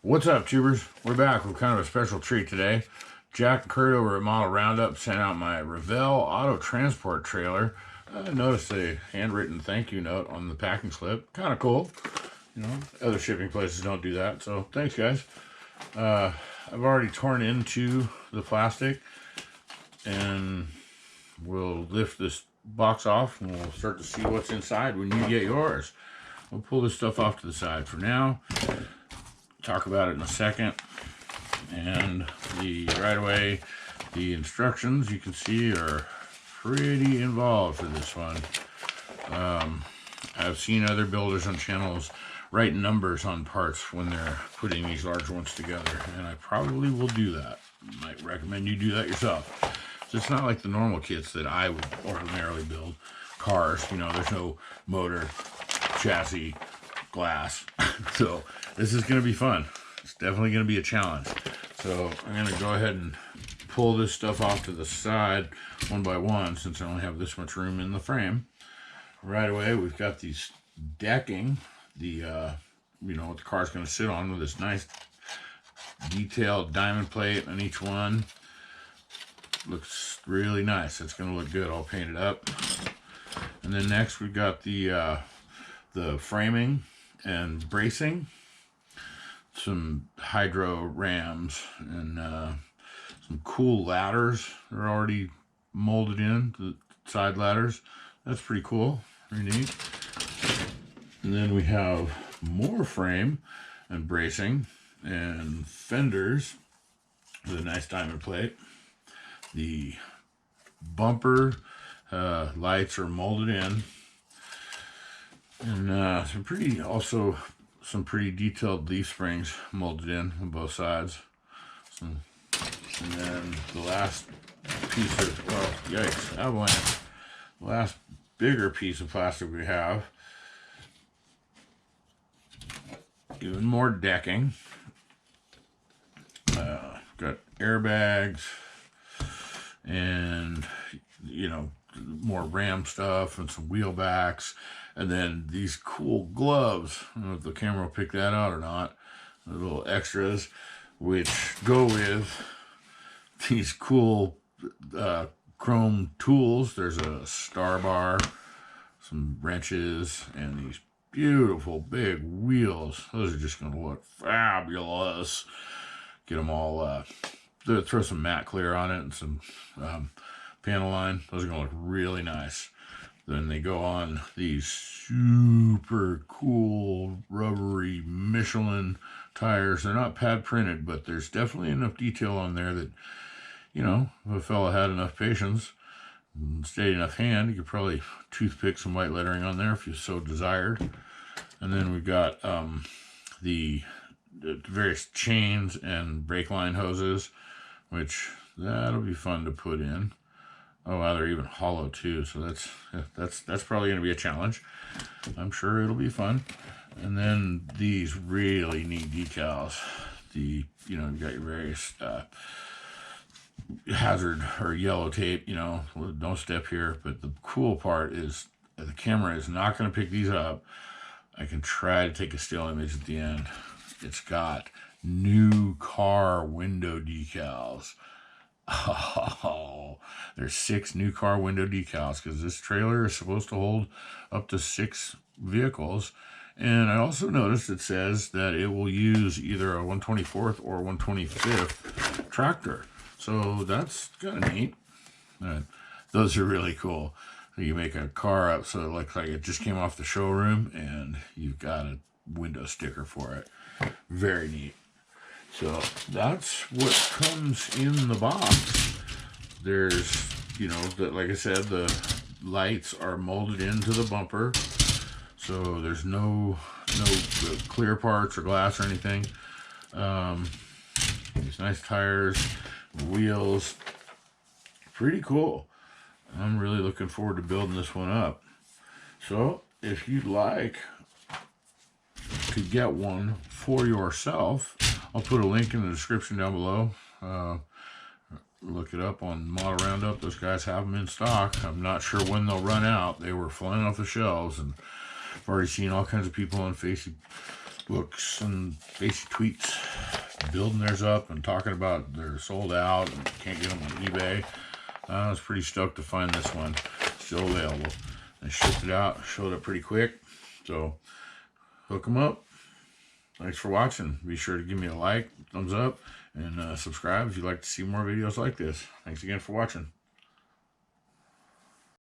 What's up, tubers? We're back with kind of a special treat today. Jack and Kurt over at Model Roundup sent out my Revell auto transport trailer. I noticed a handwritten thank you note on the packing slip. Kind of cool. You know, other shipping places don't do that, so thanks, guys. I've already torn into the plastic, and we'll lift this box off and we'll start to see what's inside when you get yours. We'll pull this stuff off to the side for now. Talk about it in a second. And right away, the instructions you can see are pretty involved for this one. I've seen other builders on channels write numbers on parts when they're putting these large ones together, and I probably will do that. Might recommend you do that yourself. So it's not like the normal kits that I would ordinarily build. Cars, you know, there's no motor, chassis, glass. So this is going to be fun. It's definitely going to be a challenge. So I'm going to go ahead and pull this stuff off to the side one by one, since I only have this much room in the frame. Right away, we've got these decking, you know, what the car's going to sit on, with this nice detailed diamond plate on each one. Looks really nice. It's going to look good all painted up. And then next we've got the framing and bracing, some hydro rams, and some cool ladders. They're already molded in, the side ladders. That's pretty cool, pretty neat. And then we have more frame and bracing and fenders with a nice diamond plate. The bumper lights are molded in, and some pretty detailed leaf springs molded in on both sides. And then the last piece of, well, yikes, avalanche. The last bigger piece of plastic we have, even more decking. Got airbags and, you know, more ram stuff and some wheel backs, and then these cool gloves. I don't know if the camera will pick that out or not. The little extras which go with these cool chrome tools. There's a star bar, some wrenches, and these beautiful big wheels. Those are just going to look fabulous. Get them all, throw some matte clear on it and some panel line. Those are going to look really nice. Then they go on these super cool rubbery Michelin tires. They're not pad printed, but there's definitely enough detail on there that, you know, if a fella had enough patience and steady enough hand, you could probably toothpick some white lettering on there if you so desired. And then we've got the various chains and brake line hoses, which that'll be fun to put in. Oh wow, they're even hollow too, so that's probably going to be a challenge. I'm sure it'll be fun. And then these really neat decals. You know, you got your various hazard or yellow tape, you know, don't step here. But the cool part is the camera is not going to pick these up. I can try to take a still image at the end. It's got new car window decals. Oh, there's 6 new car window decals, because this trailer is supposed to hold up to 6 vehicles. And I also noticed it says that it will use either a 124th or 125th tractor. So that's kind of neat. Those are really cool. You make a car up so it looks like it just came off the showroom, and you've got a window sticker for it. Very neat. So that's what comes in the box. There's, you know, like I said, the lights are molded into the bumper, so there's no clear parts or glass or anything. These nice tires, wheels, pretty cool. I'm really looking forward to building this one up. So if you'd like to get one for yourself, I'll put a link in the description down below. Look it up on Model Roundup. Those guys have them in stock. I'm not sure when they'll run out. They were flying off the shelves, and I've already seen all kinds of people on Facebooks and Facey tweets building theirs up and talking about they're sold out and can't get them on eBay. I was pretty stoked to find this one still available. They shipped it out, showed up pretty quick. So hook them up. Thanks for watching. Be sure to give me a like, thumbs up, and subscribe if you'd like to see more videos like this. Thanks again for watching.